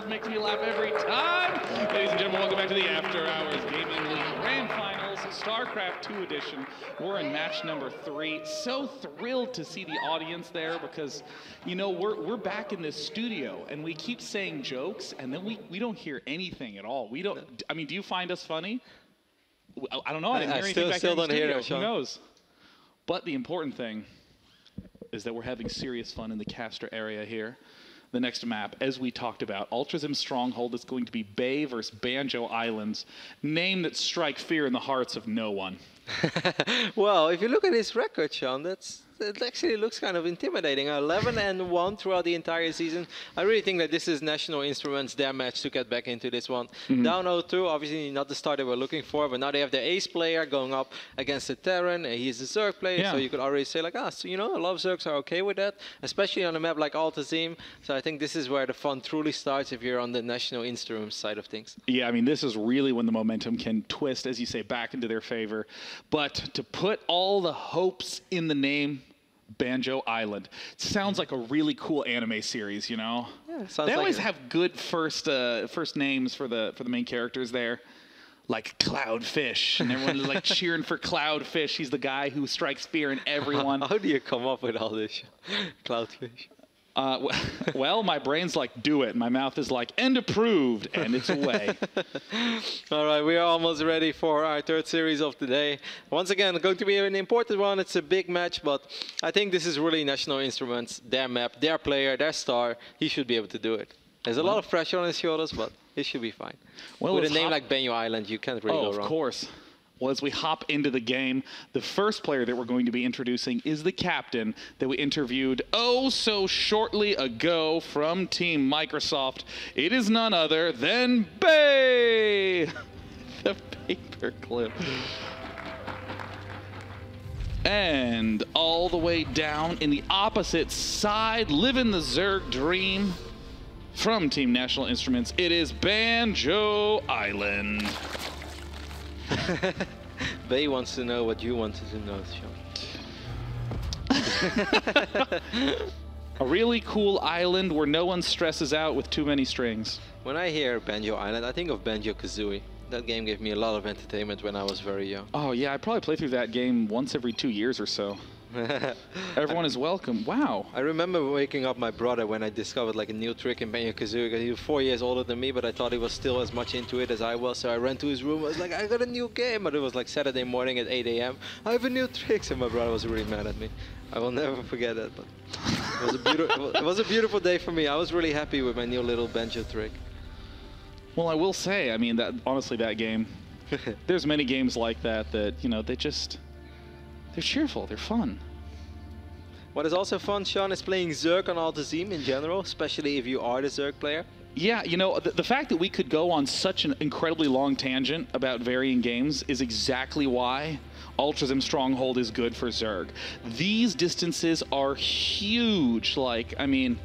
StarCraft makes me laugh every time. Ladies and gentlemen, welcome back to the After Hours Gaming League Grand Finals, StarCraft 2 edition. We're in match number 3. So thrilled to see the audience there because, you know, we're back in this studio and we keep saying jokes and then we don't hear anything at all. We don't. I mean, do you find us funny? I don't know. I didn't hear anything back in the studio. Who knows? But the important thing is that we're having serious fun in the caster area here. The next map, as we talked about, Ultrazim Stronghold is going to be Bay versus Banjo Islands, name that strike fear in the hearts of no one. Well, if you look at his record, Sean, it actually looks kind of intimidating. 11-1 throughout the entire season. I really think that this is National Instruments, their match to get back into this one. Down 0-2, obviously not the start they were looking for, but now they have the ace player going up against the Terran. He's the Zerg player, so you could already say like, so, you know, a lot of Zergs are okay with that, especially on a map like Altazim. So I think this is where the fun truly starts if you're on the National Instruments side of things. Yeah, I mean, this is really when the momentum can twist, as you say, back into their favor. But to put all the hopes in the name Banjo Island. Sounds like a really cool anime series, you know? Yeah, they always have good first names for the main characters there. Like Cloudfish, and everyone's like cheering for Cloudfish. He's the guy who strikes fear in everyone. How do you come up with all this? Cloudfish. Well, my brain's like, do it. My mouth is like, and approved, and it's away. All right, we are almost ready for our third series of the day. Once again, going to be an important one. It's a big match, but I think this is really National Instruments, their map, their player, their star. He should be able to do it. There's a lot of pressure on his shoulders, but he should be fine. Well, with a name like Banjo Island, you can't really go wrong. Of course. Well, as we hop into the game, the first player that we're going to be introducing is the captain that we interviewed oh so shortly ago from Team Microsoft. It is none other than Bay, the paperclip. And all the way down in the opposite side, living the Zerg dream from Team National Instruments, it is Banjo Island. Bay wants to know what you wanted to know, Sean. A really cool island where no one stresses out with too many strings. When I hear Banjo Island, I think of Banjo-Kazooie. That game gave me a lot of entertainment when I was very young. Oh yeah, I probably play through that game once every 2 years or so. Everyone is welcome. Wow. I remember waking up my brother when I discovered like a new trick in Banjo-Kazooie. He was 4 years older than me, but I thought he was still as much into it as I was. So I ran to his room. I was like, I got a new game. But it was like Saturday morning at 8 a.m. I have a new trick. And my brother was really mad at me. I will never forget that. But it was a beautiful day for me. I was really happy with my new little banjo trick. Well, I will say, I mean, that honestly, that game, there's many games like that that, you know, they're cheerful, they're fun. What is also fun, Sean, is playing Zerg on Altazim in general, especially if you are the Zerg player. Yeah, you know, the fact that we could go on such an incredibly long tangent about varying games is exactly why Ultrazim Stronghold is good for Zerg. These distances are huge. Like, I mean,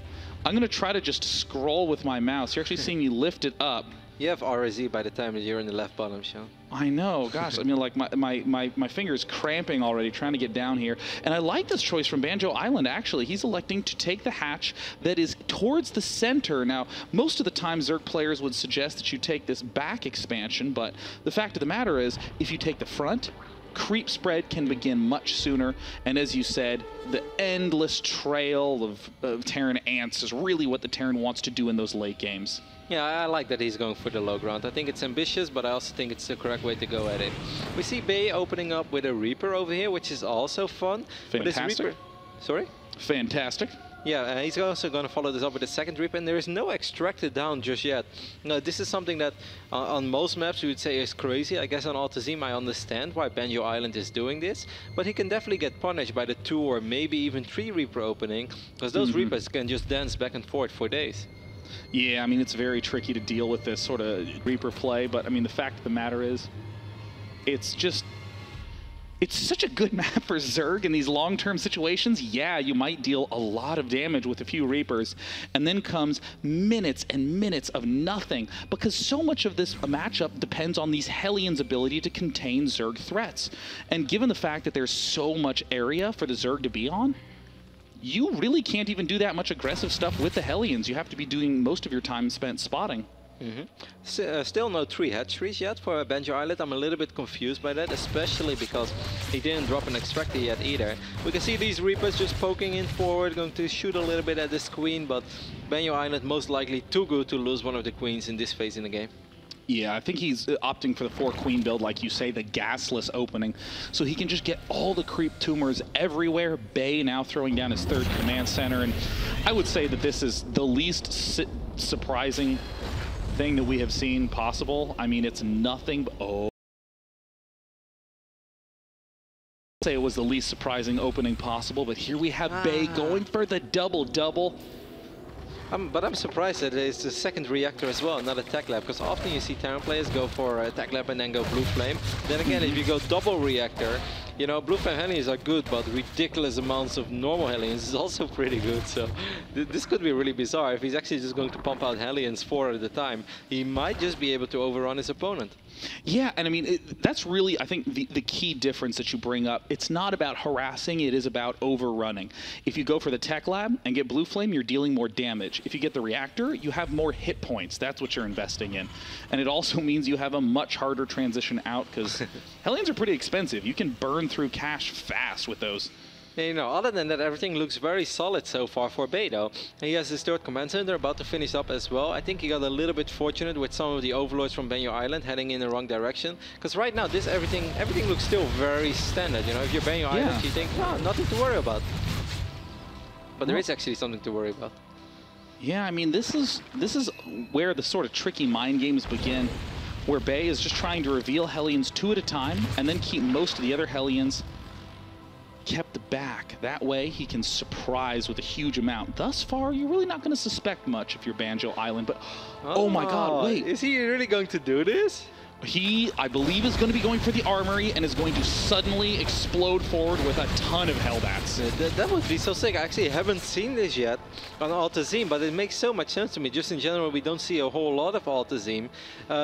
I'm going to try to just scroll with my mouse. You're actually seeing me lift it up. You have RSE by the time that you're in the left bottom, Sean. I know, gosh, I mean, like my finger's cramping already trying to get down here. And I like this choice from Banjo Island, actually. He's electing to take the hatch that is towards the center. Now, most of the time, Zerg players would suggest that you take this back expansion, but the fact of the matter is, if you take the front, creep spread can begin much sooner, and as you said, the endless trail of Terran ants is really what the Terran wants to do in those late games. Yeah, I like that he's going for the low ground. I think it's ambitious, but I also think it's the correct way to go at it. We see Bay opening up with a Reaper over here, which is also fun. Fantastic. Reaper... Sorry? Fantastic. Yeah, he's also going to follow this up with a second Reaper, and there is no extracted down just yet. No, this is something that on most maps you would say is crazy. I guess on Altazim I understand why Banjo Island is doing this, but he can definitely get punished by the 2 or maybe even 3 Reaper opening, because those Reapers can just dance back and forth for days. Yeah, I mean, it's very tricky to deal with this sort of Reaper play, but I mean, the fact of the matter is, it's such a good map for Zerg in these long-term situations. Yeah, you might deal a lot of damage with a few Reapers, and then comes minutes and minutes of nothing, because so much of this matchup depends on these Hellions' ability to contain Zerg threats. And given the fact that there's so much area for the Zerg to be on, you really can't even do that much aggressive stuff with the Hellions. You have to be doing most of your time spent spotting. Still no 3 hatcheries yet for Banjo Island. I'm a little bit confused by that, especially because he didn't drop an extractor yet either. We can see these Reapers just poking in forward, going to shoot a little bit at this queen, but Banjo Island most likely too good to lose one of the queens in this phase in the game. Yeah, I think he's opting for the 4-queen build, like you say, the gasless opening, so he can just get all the creep tumors everywhere. Bay now throwing down his 3rd command center, and I would say that this is the least surprising thing that we have seen possible. I mean, it's nothing but, I'd say it was the least surprising opening possible, but here we have Bay going for the double-double. But I'm surprised that it's the 2nd reactor as well, not a tech lab, because often you see Terran players go for a tech lab and then go blue flame. Then again, if you go double reactor, you know, blue flame Hellions are good, but ridiculous amounts of normal Hellions is also pretty good. So this could be really bizarre. If he's actually just going to pump out Hellions 4 at a time, he might just be able to overrun his opponent. Yeah, and I mean, that's really, I think, the key difference that you bring up. It's not about harassing, it is about overrunning. If you go for the tech lab and get blue flame, you're dealing more damage. If you get the reactor, you have more hit points. That's what you're investing in. And it also means you have a much harder transition out, because Hellions are pretty expensive. You can burn through cash fast with those. Yeah, you know, other than that, everything looks very solid so far for Bay, though. And he has his 3rd command center about to finish up as well. I think he got a little bit fortunate with some of the overlords from Banjo Island heading in the wrong direction. Because right now, everything looks still very standard. You know, if you're Banjo Island, you think, oh, nothing to worry about. But there is actually something to worry about. Yeah, I mean, this is where the sort of tricky mind games begin, where Bay is just trying to reveal Hellions 2 at a time and then keep most of the other Hellions kept back. That way he can surprise with a huge amount. Thus far, you're really not going to suspect much if you're Banjo Island, but oh my god, wait. Is he really going to do this? He, I believe, is going to be going for the armory and is going to suddenly explode forward with a ton of Hellbats. That would be so sick. I actually haven't seen this yet on Altazim, but it makes so much sense to me. Just in general, we don't see a whole lot of Altazim.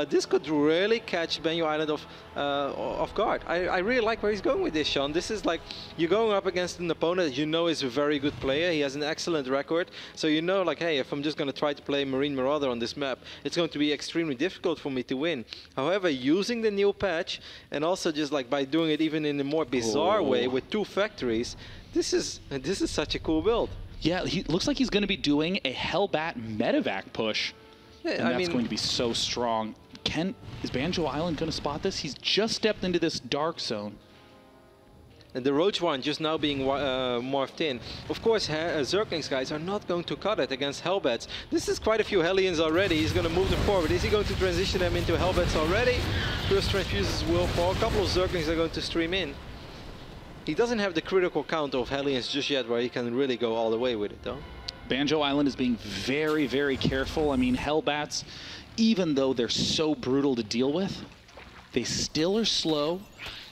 This could really catch Banjo Island off guard. I really like where he's going with this, Sean. This is like, you're going up against an opponent that you know is a very good player. He has an excellent record. So you know, like, hey, if I'm just going to try to play Marine Marauder on this map, it's going to be extremely difficult for me to win. However, using the new patch and also just like by doing it even in a more bizarre way with 2 factories, this is such a cool build. Yeah, he looks like he's going to be doing a Hellbat medevac push. Yeah, and that's going to be so strong. Is Banjo Island going to spot this? He's just stepped into this dark zone. And the Roach one just now being morphed in. Of course, Zerglings guys are not going to cut it against Hellbats. This is quite a few Hellions already. He's going to move them forward. Is he going to transition them into Hellbats already? First transfuses will fall. A couple of Zerglings are going to stream in. He doesn't have the critical count of Hellions just yet where he can really go all the way with it, though. Banjo Island is being very, very careful. I mean, Hellbats, even though they're so brutal to deal with, they still are slow.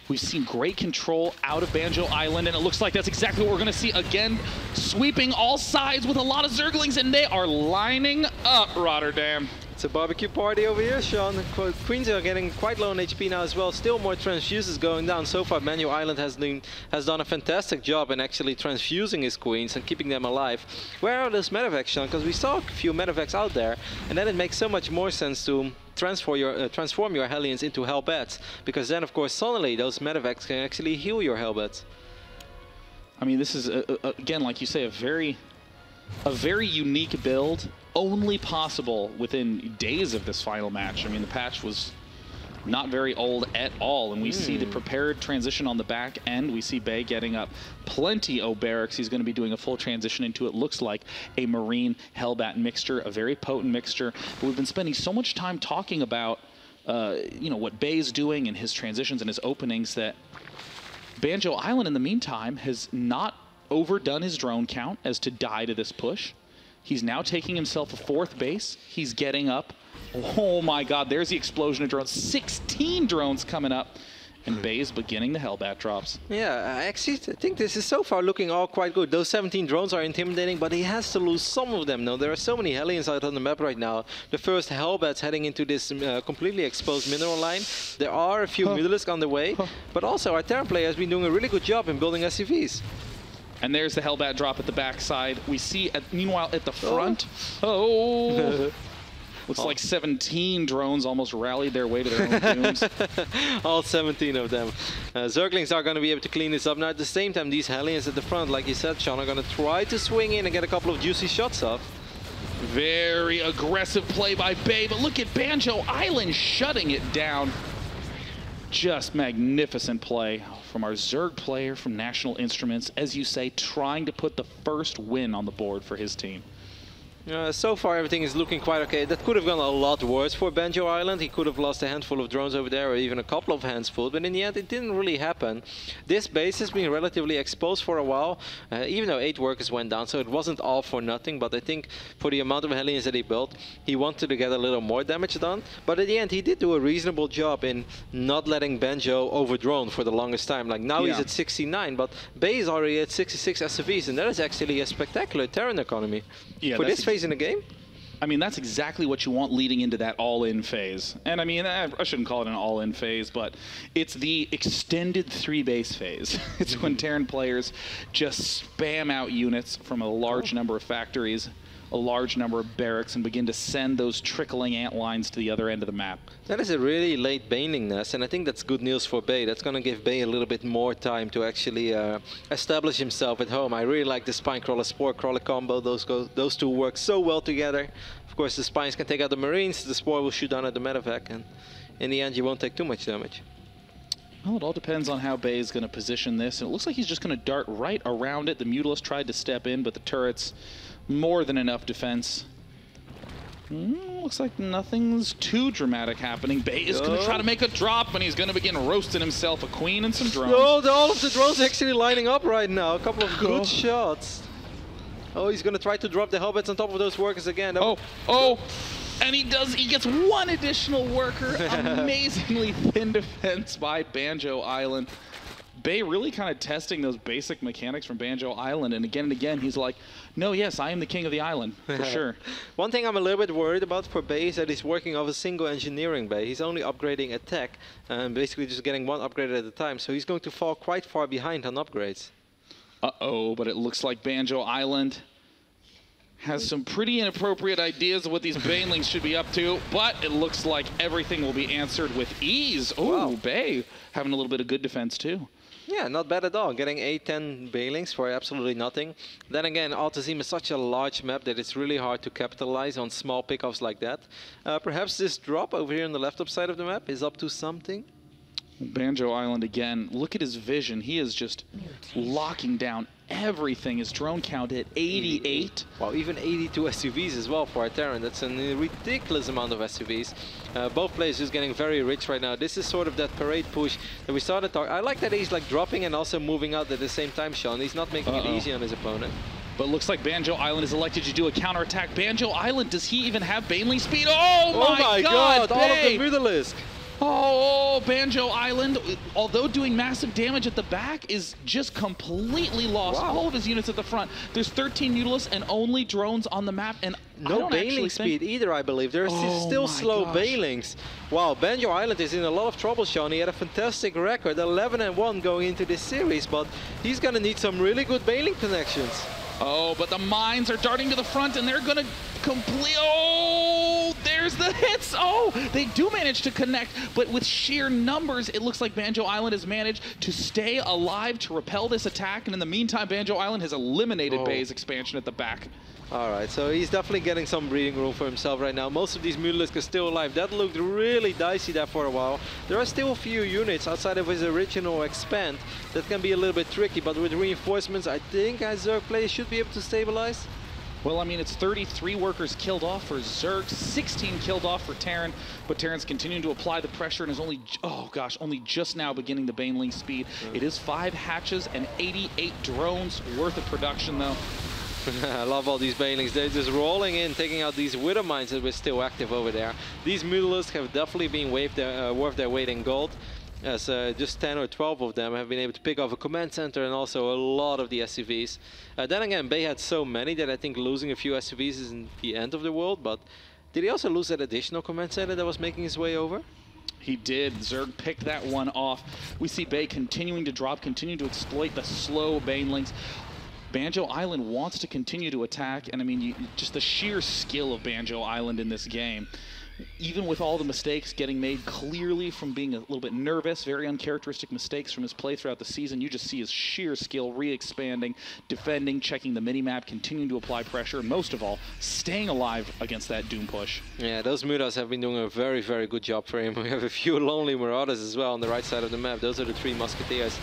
We've seen great control out of Banjo Island, and it looks like that's exactly what we're going to see again, sweeping all sides with a lot of Zerglings, and they are lining up, Rotterdam. It's a barbecue party over here, Sean. Queens are getting quite low on HP now as well. Still more transfuses going down. So far, Banjo Island has done a fantastic job in actually transfusing his queens and keeping them alive. Where are those medevacs, Sean? Because we saw a few medevacs out there, and then it makes so much more sense to transform your Hellions into Hellbats, because then, of course, suddenly those medevacs can actually heal your Hellbats. I mean, this is, again, like you say, a very unique build, only possible within days of this final match. I mean, the patch was not very old at all, and we see the prepared transition on the back end. We see Bay getting up plenty of barracks. He's going to be doing a full transition into it looks like a Marine Hellbat mixture, a very potent mixture. But we've been spending so much time talking about you know, what Bay's doing and his transitions and his openings, that Banjo Island in the meantime has not overdone his drone count as to die to this push. He's now taking himself a 4th base. He's getting up. Oh my god, there's the explosion of drones. 16 drones coming up. And Bay is beginning the Hellbat drops. Yeah, I actually think this is so far looking all quite good. Those 17 drones are intimidating, but he has to lose some of them. No, there are so many Hellions out on the map right now. The first Hellbats heading into this completely exposed mineral line. There are a few Mutalisks on the way, but also our Terran player has been doing a really good job in building SCVs. And there's the Hellbat drop at the backside. We see, meanwhile, at the front. Oh! Looks like 17 drones almost rallied their way to their own dooms. All 17 of them. Zerglings are going to be able to clean this up. Now, at the same time, these Hellions at the front, like you said, Sean, are going to try to swing in and get a couple of juicy shots off. Very aggressive play by Bay, but look at Banjo Island shutting it down. Just magnificent play from our Zerg player from National Instruments, as you say, trying to put the first win on the board for his team. So far, everything is looking quite okay. That could have gone a lot worse for Banjo Island. He could have lost a handful of drones over there, or even a couple of hands full. But in the end, it didn't really happen. This base has been relatively exposed for a while, even though 8 workers went down. So it wasn't all for nothing. But I think for the amount of Hellions that he built, he wanted to get a little more damage done. But at the end, he did do a reasonable job in not letting Banjo overdrone for the longest time. Like now he's at 69, but Bay is already at 66 SCVs. And that is actually a spectacular Terran economy. Yeah, for this phase in the game. I mean, that's exactly what you want leading into that all-in phase. And I mean, I shouldn't call it an all-in phase, but it's the extended 3-base phase. It's when Terran players just spam out units from a large number of factories, a large number of barracks, and begin to send those trickling ant lines to the other end of the map. That is a really late baning nest, and I think that's good news for Bay. That's going to give Bay a little bit more time to actually establish himself at home. I really like the Spine Crawler Spore Crawler combo. Those two work so well together. Of course, the Spines can take out the Marines, the Spore will shoot down at the medevac, and in the end you won't take too much damage. Well, it all depends on how Bay is going to position this, and it looks like he's just going to dart right around it. The Mutalisk tried to step in, but the turrets more than enough defense. Looks like nothing's too dramatic happening. Bay is going to try to make a drop, and he's going to begin roasting himself a queen and some drones. Oh, all of the drones actually lining up right now. A couple of good shots. Oh, he's going to try to drop the Hellbats on top of those workers again. Oh, and he gets one additional worker. Amazingly thin defense by Banjo Island. Bay really kind of testing those basic mechanics from Banjo Island, and again, he's like, no, yes, I am the king of the island, for sure. One thing I'm a little bit worried about for Bay is that he's working off a single engineering bay. He's only upgrading attack, and basically just getting one upgrade at a time, so he's going to fall quite far behind on upgrades. Uh-oh, but it looks like Banjo Island has some pretty inappropriate ideas of what these banelings should be up to, but it looks like everything will be answered with ease. Oh, wow. Bay having a little bit of good defense, too. Yeah, not bad at all. Getting 8-10 Banelings for absolutely nothing. Then again, Altazim is such a large map that it's really hard to capitalize on small pickoffs like that. Perhaps this drop over here on the left up side of the map is up to something. Banjo Island again. Look at his vision. He is just locking down everything. His drone count at 88. Wow, even 82 SUVs as well for a Terran. That's a ridiculous amount of SUVs. Both players just getting very rich right now. This is sort of that parade push that we started talking. I like that he's like dropping and also moving out at the same time, Sean. He's not making it easy on his opponent. But looks like Banjo Island is elected to do a counterattack. Banjo Island, does he even have Baneling speed? Oh my God! All of the Mutalisk. Oh, Banjo Island, although doing massive damage at the back, is just completely lost. Wow. All of his units at the front. There's 13 Mutalisks and only drones on the map, and no Baneling speed either, I believe. There's still slow Banelings. Wow, Banjo Island is in a lot of trouble, Sean. He had a fantastic record, 11-1 going into this series, but he's going to need some really good Baneling connections. Oh, but the mines are darting to the front, and they're going to complete... Oh, there's the hits! Oh, they do manage to connect, but with sheer numbers, it looks like Banjo Island has managed to stay alive to repel this attack, and in the meantime, Banjo Island has eliminated Bay's expansion at the back. All right, so he's definitely getting some breathing room for himself right now. Most of these Mutalisks are still alive. That looked really dicey there for a while. There are still a few units outside of his original expand that can be a little bit tricky, but with reinforcements, I think Zerg players should be able to stabilize. Well, I mean, it's 33 workers killed off for Zerg, 16 killed off for Terran, but Terran's continuing to apply the pressure and is only, oh gosh, only just now beginning the Baneling speed. It is 5 hatches and 88 drones worth of production, though. I love all these Banelings. They're just rolling in, taking out these Widow Mines that were still active over there. These Mutalisks have definitely been worth their weight in gold, as just 10 or 12 of them have been able to pick off a command center and also a lot of the SUVs. Then again, Bay had so many that I think losing a few SUVs isn't the end of the world, but did he also lose that additional command center that was making his way over? He did. Zerg picked that one off. We see Bay continuing to drop, continuing to exploit the slow Banelings. Banjo Island wants to continue to attack, and I mean, just the sheer skill of Banjo Island in this game. Even with all the mistakes getting made clearly from being a little bit nervous, very uncharacteristic mistakes from his play throughout the season, you just see his sheer skill re-expanding, defending, checking the mini-map, continuing to apply pressure, and most of all, staying alive against that Doom push. Yeah, those Mutas have been doing a very, very good job for him. We have a few lonely Marauders as well on the right side of the map. Those are the 3 Musketeers.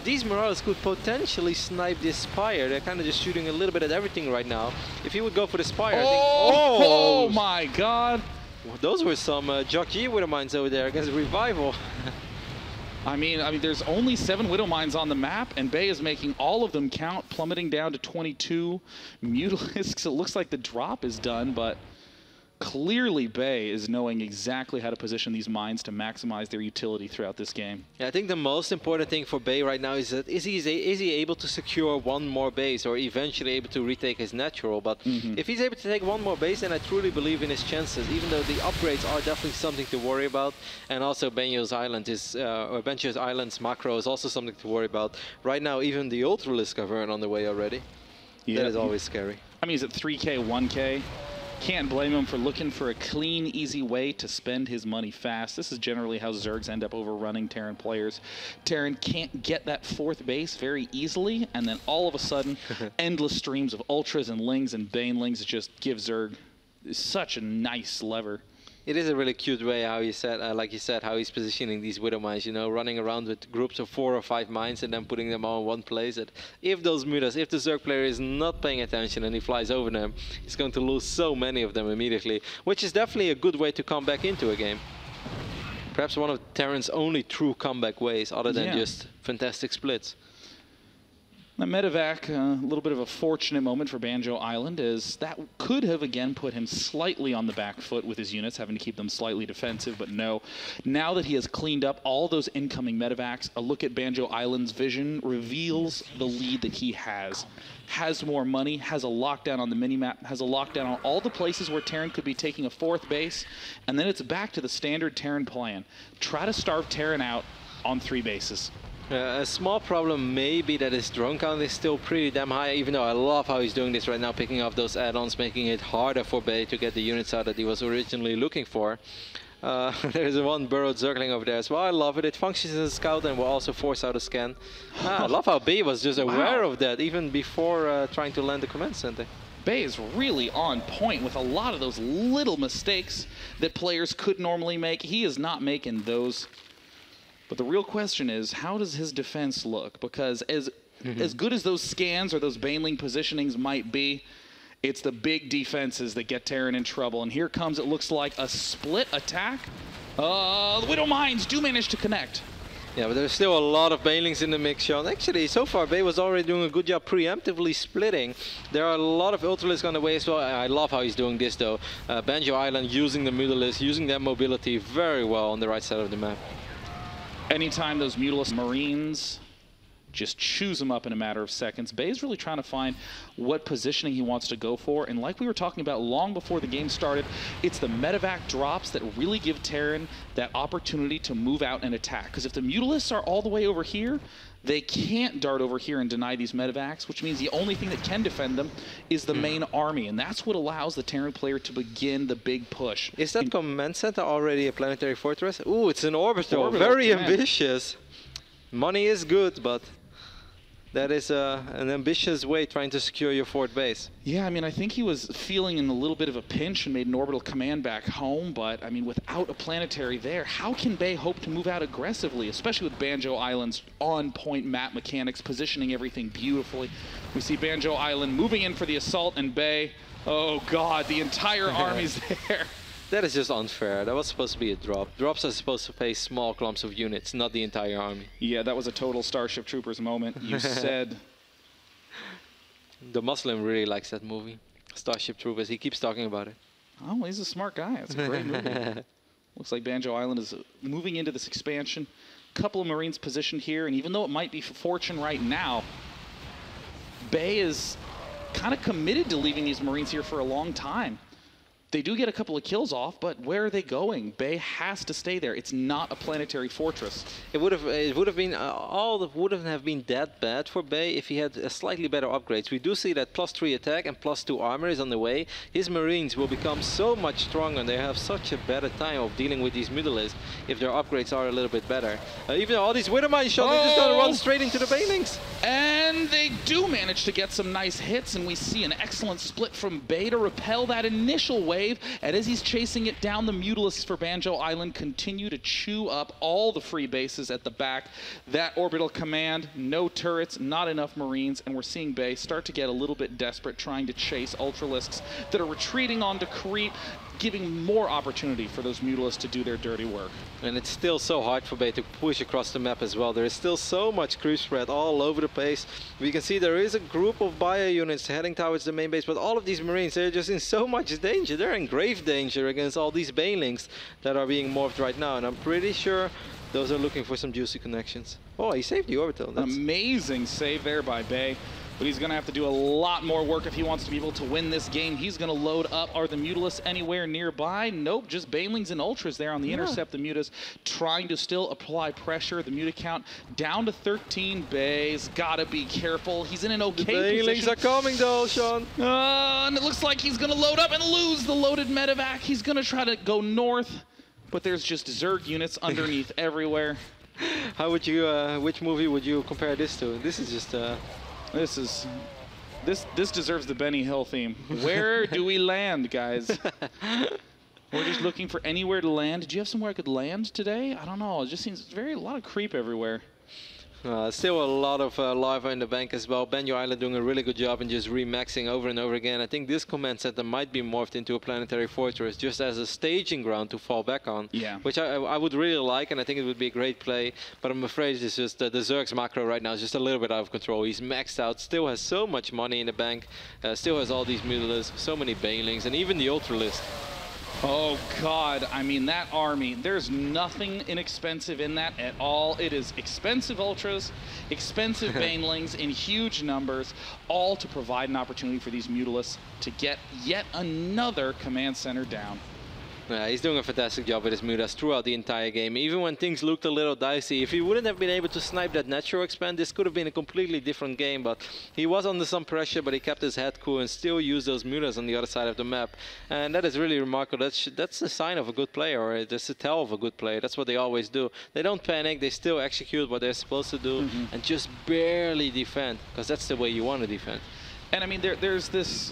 These Marauders could potentially snipe this Spire. They're kind of just shooting a little bit at everything right now. If he would go for the Spire, I think... Oh my god! Those were some Jock G Widow Mines over there against Revival. I mean, there's only 7 Widow Mines on the map, and Bay is making all of them count, plummeting down to 22 Mutalisks. It looks like the drop is done, but clearly Bay is knowing exactly how to position these mines to maximize their utility throughout this game. Yeah, I think the most important thing for Bay right now is that is he able to secure 1 more base or eventually able to retake his natural. But if he's able to take 1 more base, then I truly believe in his chances, even though the upgrades are definitely something to worry about. And also Banjo's Island is, or Banjo's Island's macro is also something to worry about. Right now, even the Ultralisk are on the way already. Yeah. That is always scary. I mean, he's at 3K, 1K. Can't blame him for looking for a clean, easy way to spend his money fast. This is generally how Zergs end up overrunning Terran players. Terran can't get that 4th base very easily, and then all of a sudden, endless streams of Ultras and Lings and Banelings just give Zerg such a nice lever. It is a really cute way how you said, like you said, how he's positioning these Widow Mines, you know, running around with groups of 4 or 5 mines and then putting them all in one place. That if those Mutas, if the Zerg player is not paying attention and he flies over them, he's going to lose so many of them immediately, which is definitely a good way to come back into a game. Perhaps one of Terran's only true comeback ways, other than just fantastic splits. That medevac, a little bit of a fortunate moment for Banjo Island, is that could have again put him slightly on the back foot with his units, having to keep them slightly defensive, but no. Now that he has cleaned up all those incoming medevacs, a look at Banjo Island's vision reveals the lead that he has. Has more money, has a lockdown on the minimap, has a lockdown on all the places where Terran could be taking a 4th base, and then it's back to the standard Terran plan. Try to starve Terran out on 3 bases. A small problem may be that his drone count is still pretty damn high, even though I love how he's doing this right now, picking off those add-ons, making it harder for Bay to get the units out that he was originally looking for. There's 1 burrowed Zergling over there as well. I love it. It functions as a scout and will also force out a scan. I love how Bay was just aware of that, even before trying to land the command center. Bay is really on point with a lot of those little mistakes that players could normally make. He is not making those. But the real question is, how does his defense look? Because as good as those scans or those Baneling positionings might be, it's the big defenses that get Terran in trouble. And here comes, it looks like, a split attack. The Widow Mines do manage to connect. Yeah, but there's still a lot of Banelings in the mix, Sean. Actually, so far, Bay was already doing a good job preemptively splitting. There are a lot of Ultralisks on the way as well. I love how he's doing this, though. Banjo Island using the Mutalisks, using their mobility very well on the right side of the map. Anytime those Mutalisk Marines just chews them up in a matter of seconds, Bay's really trying to find what positioning he wants to go for. And like we were talking about long before the game started, it's the medevac drops that really give Terran that opportunity to move out and attack. Because if the Mutalisks are all the way over here, they can't dart over here and deny these medevacs, which means the only thing that can defend them is the main army. And that's what allows the Terran player to begin the big push. Is that command center already a planetary fortress? Ooh, it's an orbital. Very ambitious. Money is good, but that is an ambitious way trying to secure your 4th base. Yeah, I mean, I think he was feeling in a little bit of a pinch and made an orbital command back home, but I mean, without a planetary there, how can Bay hope to move out aggressively, especially with Banjo Island's on-point map mechanics, positioning everything beautifully. We see Banjo Island moving in for the assault, and Bay, oh god, the entire army's there. That is just unfair. That was supposed to be a drop. Drops are supposed to face small clumps of units, not the entire army. Yeah, that was a total Starship Troopers moment. You said. The Muslim really likes that movie. Starship Troopers. He keeps talking about it. Oh, he's a smart guy. It's a great movie. Looks like Banjo Island is moving into this expansion. Couple of Marines positioned here, and even though it might be fortune right now, Bay is kind of committed to leaving these Marines here for a long time. They do get a couple of kills off, but where are they going? Bay has to stay there. It's not a planetary fortress. It would have been wouldn't have been that bad for Bay if he had slightly better upgrades. We do see that +3 attack and +2 armor is on the way. His Marines will become so much stronger, and they have such a better time of dealing with these Mutalisks if their upgrades are a little bit better. Even though all these Wither Mine shots, they're just gonna run straight into the Banelings. And they do manage to get some nice hits, and we see an excellent split from Bay to repel that initial wave. And as he's chasing it down, the Mutalisks for Banjo Island continue to chew up all the free bases at the back. That orbital command, no turrets, not enough Marines, and we're seeing Bay start to get a little bit desperate, trying to chase Ultralisks that are retreating onto creep, giving more opportunity for those Mutalisks to do their dirty work. And it's still so hard for Bay to push across the map as well. There is still so much creep spread all over the place. We can see there is a group of bio units heading towards the main base, but all of these Marines, they're just in so much danger. They're in grave danger against all these Banelings that are being morphed right now, and I'm pretty sure those are looking for some juicy connections. Oh, he saved the orbital. An amazing save there by Bay. But he's going to have to do a lot more work if he wants to be able to win this game. He's going to load up. Are the Mutalisks anywhere nearby? Nope, just Banelings and Ultras there on the intercept. The Mutas trying to still apply pressure. The Muta count down to 13. Bay's got to be careful. He's in an okay position. Banelings are coming though, Sean. And it looks like he's going to load up and lose the loaded medevac. He's going to try to go north, but there's just Zerg units underneath everywhere. How would you, which movie would you compare this to? This is just... This deserves the Benny Hill theme. Where do we land, guys? We're just looking for anywhere to land. Did you have somewhere I could land today? I don't know. It just seems a lot of creep everywhere. Still a lot of lava in the bank as well. Banjo Island doing a really good job in just remaxing over and over again. I think this command center might be morphed into a planetary fortress just as a staging ground to fall back on. Yeah. Which I would really like, and I think it would be a great play. But I'm afraid it's just the Zerg's macro right now is just a little bit out of control. He's maxed out, still has so much money in the bank, still has all these Mutalisks, so many Banelings, and even the Ultralist. Oh God, I mean that army, there's nothing inexpensive in that at all. It is expensive Ultras, expensive Banelings in huge numbers, all to provide an opportunity for these Mutalisks to get yet another command center down. Yeah, he's doing a fantastic job with his Mutas throughout the entire game. Even when things looked a little dicey, if he wouldn't have been able to snipe that natural expand, this could have been a completely different game. But he was under some pressure, but he kept his head cool and still used those Mutas on the other side of the map. And that is really remarkable. That's a sign of a good player, or that's a tell of a good player. That's what they always do. They don't panic, they still execute what they're supposed to do and just barely defend, because that's the way you want to defend. And I mean, there's this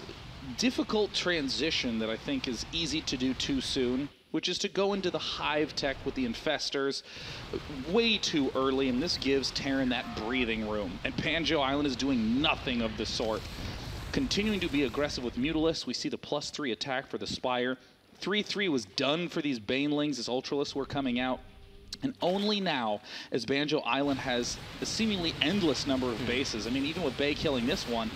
difficult transition that I think is easy to do too soon, which is to go into the hive tech with the infestors way too early, and this gives Terran that breathing room. And Banjo Island is doing nothing of the sort. Continuing to be aggressive with Mutalisks, we see the +3 attack for the Spire. 3-3 was done for these Banelings as Ultralisks were coming out. And only now, as Banjo Island has a seemingly endless number of bases, I mean, even with Bay killing this one,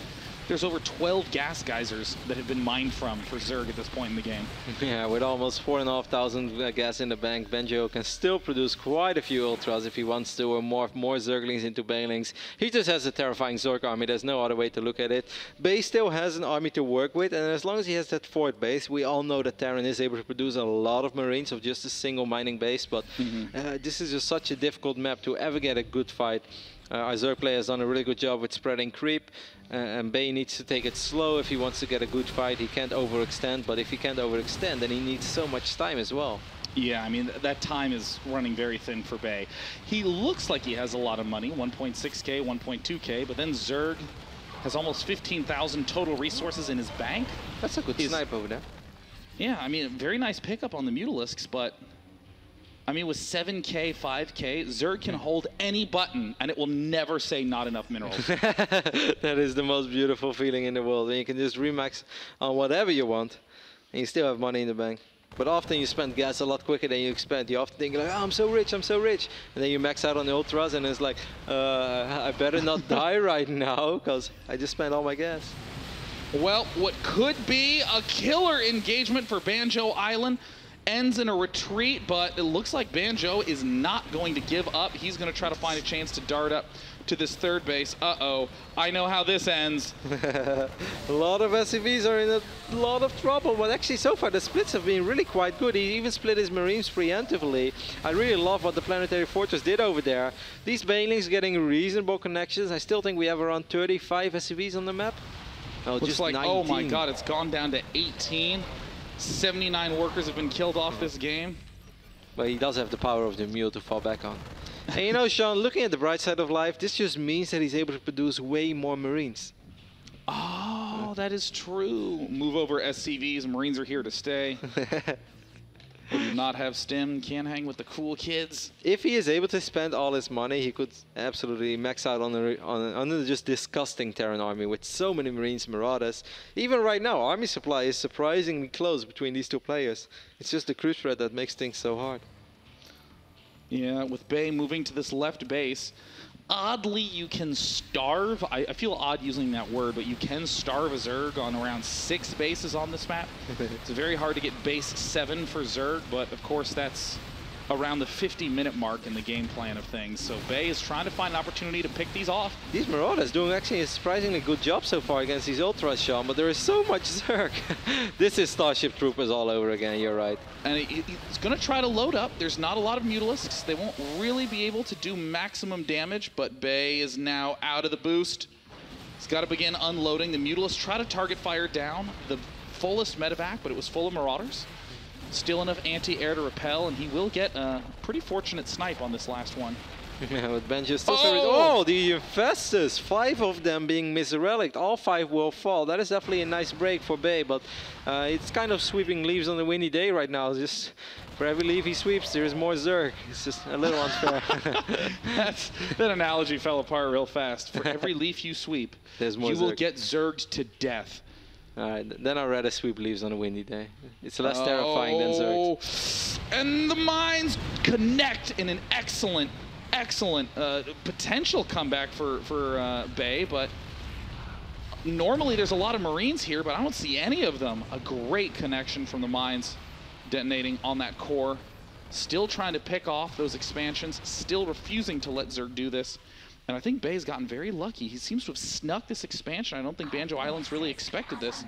there's over 12 gas geysers that have been mined from for Zerg at this point in the game. Yeah, with almost 4,500 gas in the bank, Banjo can still produce quite a few Ultras if he wants to, or morph more Zerglings into Banelings. He just has a terrifying Zerg army. There's no other way to look at it. Bay still has an army to work with, and as long as he has that fourth base, we all know that Terran is able to produce a lot of Marines of just a single mining base, but this is just such a difficult map to ever get a good fight. Our Zerg player has done a really good job with spreading creep, and Bay needs to take it slow if he wants to get a good fight. He can't overextend, but if he can't overextend, then he needs so much time as well. Yeah, I mean, that time is running very thin for Bay. He looks like he has a lot of money, 1.6K, 1.2K, but then Zerg has almost 15,000 total resources in his bank. That's a good snipe over there. Yeah, I mean, very nice pickup on the Mutalisks, but I mean, with 7K, 5K, Zerg can hold any button, and it will never say not enough minerals. That is the most beautiful feeling in the world. And you can just remax on whatever you want, and you still have money in the bank. But often you spend gas a lot quicker than you expect. You often think like, oh, I'm so rich, I'm so rich. And then you max out on the Ultras, and it's like, I better not die right now, because I just spent all my gas. Well, what could be a killer engagement for Banjo Island ends in a retreat, but it looks like Banjo is not going to give up. He's going to try to find a chance to dart up to this third base. Uh-oh, I know how this ends. A lot of SCVs are in a lot of trouble, but actually so far the splits have been really quite good. He even split his Marines preemptively. I really love what the Planetary Fortress did over there. These Banelings getting reasonable connections. I still think we have around 35 SCVs on the map. No, Looks just like, 19. oh my god, it's gone down to 18. 79 workers have been killed off this game. But he does have the power of the mule to fall back on. And you know, Sean, looking at the bright side of life, this just means that he's able to produce way more Marines. Oh, that is true. Move over SCVs, Marines are here to stay. We do not have STEM, can't hang with the cool kids. If he is able to spend all his money, he could absolutely max out on a just disgusting Terran army with so many Marines, Marauders. Even right now, army supply is surprisingly close between these two players. It's just the crew spread that makes things so hard. Yeah, with Bay moving to this left base, oddly you can starve, I feel odd using that word, but you can starve a Zerg on around 6 bases on this map. It's very hard to get base 7 for Zerg, but of course that's around the 50-minute mark in the game plan of things. So Bay is trying to find an opportunity to pick these off. These Marauders doing actually a surprisingly good job so far against these Ultras, Sean, but there is so much Zerg. This is Starship Troopers all over again, you're right. And he's going to try to load up. There's not a lot of Mutalisks. They won't really be able to do maximum damage, but Bay is now out of the boost. He's got to begin unloading. The Mutalisks try to target fire down the fullest medevac, but it was full of Marauders. Still enough anti-air to repel, and he will get a pretty fortunate snipe on this last one. Yeah, with Banjo still oh, the Infestus! 5 of them being misrelicked. All 5 will fall. That is definitely a nice break for Bay, but it's kind of sweeping leaves on a windy day right now. Just for every leaf he sweeps, there is more Zerg. It's just a little unfair. That analogy fell apart real fast. For every leaf you sweep, there's more you Zerg. will get Zerged to death. Alright, then I'd rather sweep leaves on a windy day. It's less terrifying than Zerg. And the mines connect in an excellent potential comeback for Bay, but normally there's a lot of Marines here, but I don't see any of them. A great connection from the mines detonating on that core. Still trying to pick off those expansions, still refusing to let Zerg do this. And I think Bay's gotten very lucky. He seems to have snuck this expansion. I don't think Banjo Islands really expected this.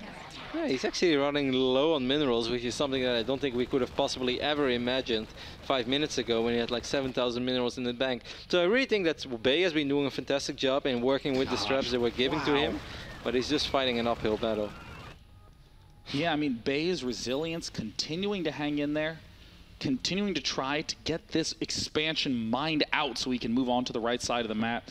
Yeah, he's actually running low on minerals, which is something that I don't think we could have possibly ever imagined 5 minutes ago when he had like 7,000 minerals in the bank. So I really think that Bay has been doing a fantastic job in working with the straps that we're giving to him, but he's just fighting an uphill battle. Yeah, I mean, Bay's resilience continuing to hang in there, continuing to try to get this expansion mined out so we can move on to the right side of the map.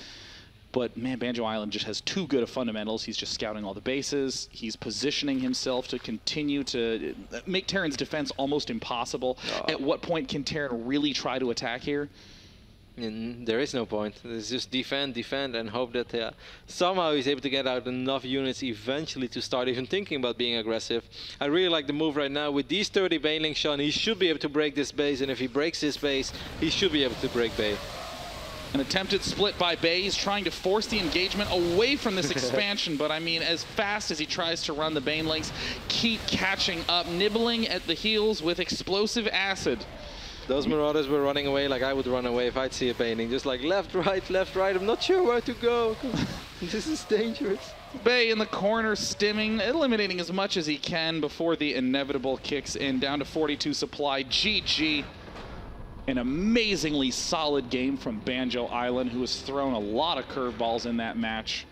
But man, Banjo Island just has too good of fundamentals. He's just scouting all the bases. He's positioning himself to continue to make Terran's defense almost impossible. At what point can Terran really try to attack here? And there is no point. It's just defend, defend, and hope that somehow he's able to get out enough units eventually to start even thinking about being aggressive. I really like the move right now. With these 30 Banelings, Sean, he should be able to break this base, and if he breaks this base, he should be able to break Bay. An attempted split by Bay. He's trying to force the engagement away from this expansion, but I mean, as fast as he tries to run, the Banelings keep catching up, nibbling at the heels with explosive acid. Those Marauders were running away like I would run away if I'd see a painting. Just like left, right, I'm not sure where to go. This is dangerous. Bay in the corner, stimming, eliminating as much as he can before the inevitable kicks in. Down to 42 supply. GG. An amazingly solid game from Banjo Island, who has thrown a lot of curveballs in that match.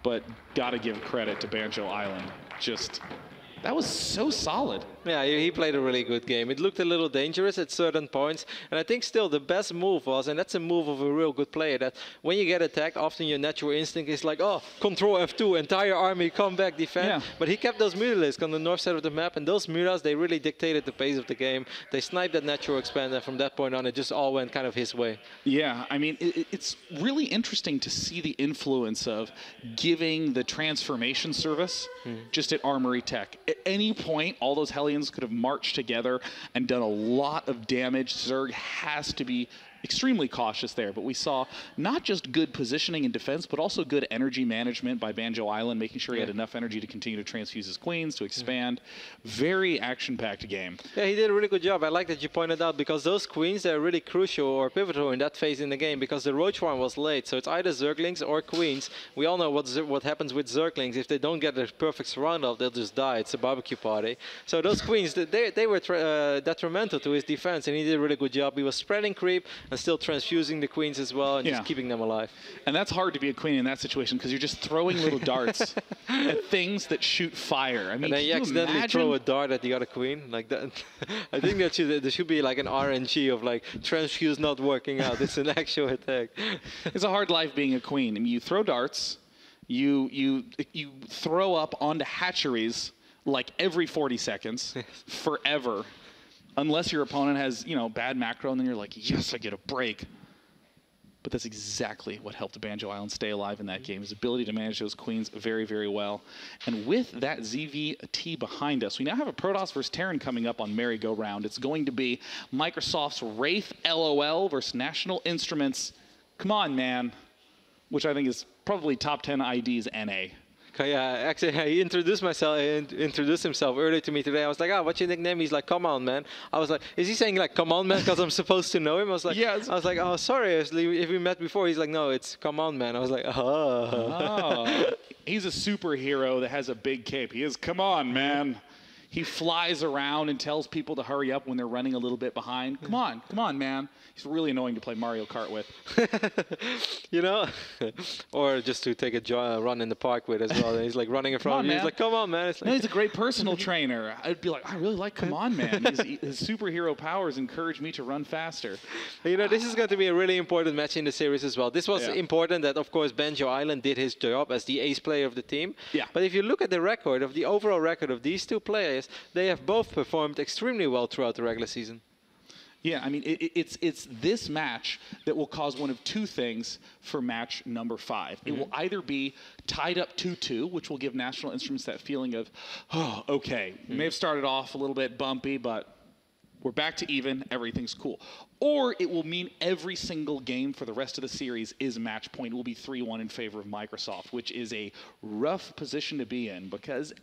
But gotta give credit to Banjo Island. Just, that was so solid. Yeah, he played a really good game. It looked a little dangerous at certain points, and I think still the best move was, and that's a move of a real good player, that when you get attacked, often your natural instinct is like, oh, control F2, entire army, come back, defend. Yeah. But he kept those Mutalisks on the north side of the map, and those Mutas, they really dictated the pace of the game. They sniped that natural expander, and from that point on, it just all went kind of his way. Yeah, I mean, it's really interesting to see the influence of giving the transformation service just at Armory Tech. At any point, all those Hellions could have marched together and done a lot of damage. Zerg has to be extremely cautious there, but we saw not just good positioning in defense, but also good energy management by Banjo Island, making sure he had enough energy to continue to transfuse his queens, to expand. Very action-packed game. Yeah, he did a really good job. I like that you pointed out, because those queens, they're really crucial or pivotal in that phase in the game, because the Roach one was late, so it's either Zerglings or queens. We all know what happens with Zerglings. If they don't get the perfect surround off, they'll just die. It's a barbecue party. So those queens, they were detrimental to his defense, and he did a really good job. He was spreading creep and still transfusing the queens as well, and just keeping them alive. And that's hard to be a queen in that situation, because you're just throwing little darts at things that shoot fire. I mean, and then you accidentally throw a dart at the other queen like that. I think that there should be like an RNG of like transfuse not working out. It's an actual attack. It's a hard life being a queen. I mean, you throw darts, you throw up onto hatcheries like every 40 seconds forever. Unless your opponent has, bad macro, and then you're like, yes, I get a break. But that's exactly what helped Banjo Island stay alive in that game, his ability to manage those queens very, very well. And with that ZVT behind us, we now have a Protoss versus Terran coming up on merry-go-round. It's going to be Microsoft's Wraith LOL versus National Instruments. Come on, man. Which I think is probably top 10 IDs NA. Yeah, actually, he introduced himself earlier to me today. I was like, what's your nickname? He's like, come on, man. I was like, is he saying like, come on, man, because I'm supposed to know him? I was like, yes. I was like, oh, sorry, if we met before. He's like, no, it's come on, man. I was like, oh. He's a superhero that has a big cape. He is, come on, man. He flies around and tells people to hurry up when they're running a little bit behind. Come on, man. He's really annoying to play Mario Kart with. Or just to take a run in the park with as well. He's like running in front of you. He's like, come on, man. It's like no, he's a great personal trainer. I'd be like, I really like come on, man. His superhero powers encourage me to run faster. This is going to be a really important match in the series as well. This was important that, of course, Banjo Island did his job as the ace player of the team. Yeah. But if you look at the overall record of these two players, they have both performed extremely well throughout the regular season. Yeah, I mean, it's this match that will cause one of two things for match number 5. It will either be tied up 2-2, which will give National Instruments that feeling of, oh, okay, may have started off a little bit bumpy, but we're back to even, everything's cool. Or it will mean every single game for the rest of the series is match point. It will be 3-1 in favor of Microsoft, which is a rough position to be in because,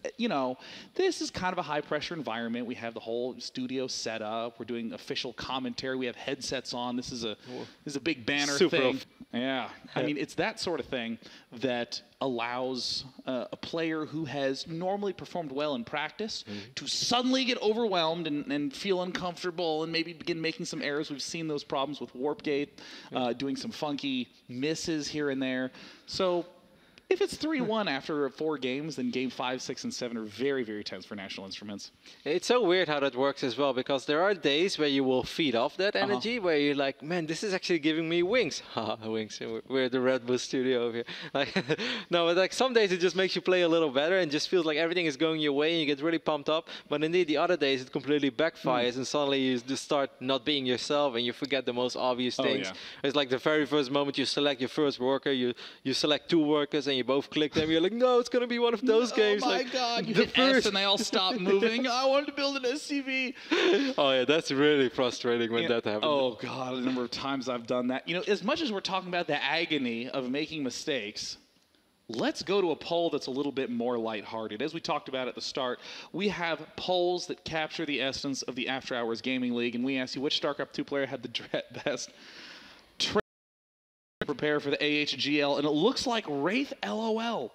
this is kind of a high-pressure environment. We have the whole studio set up. We're doing official commentary. We have headsets on. This is a big banner thing. Yeah. I mean, it's that sort of thing that allows a player who has normally performed well in practice to suddenly get overwhelmed and feel uncomfortable and maybe begin making some errors. We've seen those problems with Warpgate, doing some funky misses here and there. So if it's 3-1 after 4 games, then game 5, 6, and 7 are very, very tense for National Instruments. It's so weird how that works as well, because there are days where you will feed off that energy, where you're like, man, this is actually giving me wings. Wings. We're at the Red Bull studio over here. No, but some days it just makes you play a little better and just feels like everything is going your way and you get really pumped up. But indeed, the other days it completely backfires and suddenly you just start not being yourself and you forget the most obvious things. It's like the very first moment you select your first worker, you select 2 workers and you both click them. You're like, no, it's gonna be one of those games. Oh my God! You hit S and they all stop moving. I wanted to build an SCV. Oh yeah, that's really frustrating when that happens. Oh God, the number of times I've done that. As much as we're talking about the agony of making mistakes, let's go to a poll that's a little bit more lighthearted. As we talked about at the start, we have polls that capture the essence of the After Hours Gaming League, and we asked you which StarCraft 2 player had the best prepare for the AHGL, and it looks like Wraith LOL,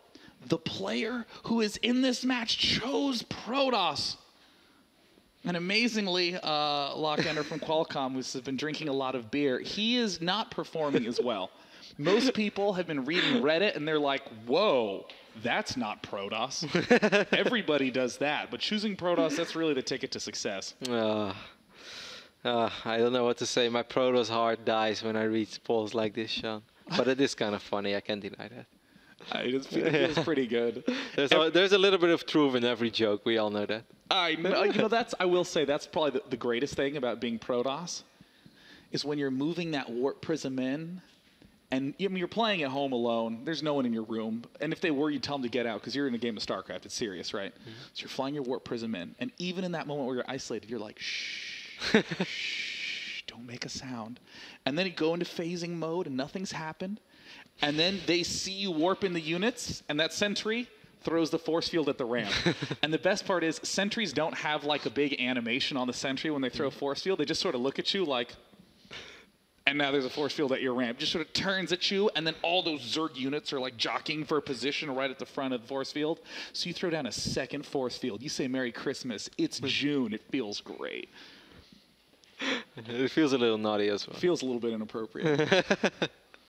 the player who is in this match, chose Protoss. And amazingly, Lockender from Qualcomm, who's been drinking a lot of beer, he is not performing as well. Most people have been reading Reddit, and they're like, whoa, that's not Protoss. Everybody does that, but choosing Protoss, that's really the ticket to success. I don't know what to say. My Protoss heart dies when I read polls like this, Sean. But it is kind of funny. I can't deny that. It feels pretty good. There's a little bit of truth in every joke. We all know that. I know. I will say that's probably the greatest thing about being Protoss is when you're moving that warp prism in, and you're playing at home alone. There's no one in your room, and if they were, you tell them to get out because you're in a game of StarCraft. It's serious, right? So you're flying your warp prism in, and even in that moment where you're isolated, you're like, shh. Shh, don't make a sound. And then you go into phasing mode and nothing's happened. And then they see you warp in the units, and that sentry throws the force field at the ramp. And the best part is sentries don't have like a big animation on the sentry when they throw a force field. They just sort of look at you like, and now there's a force field at your ramp. Just sort of turns at you, and then all those Zerg units are like jockeying for a position right at the front of the force field. So you throw down a second force field. You say Merry Christmas. It's June. It feels great. It feels a little naughty as well. Feels a little bit inappropriate.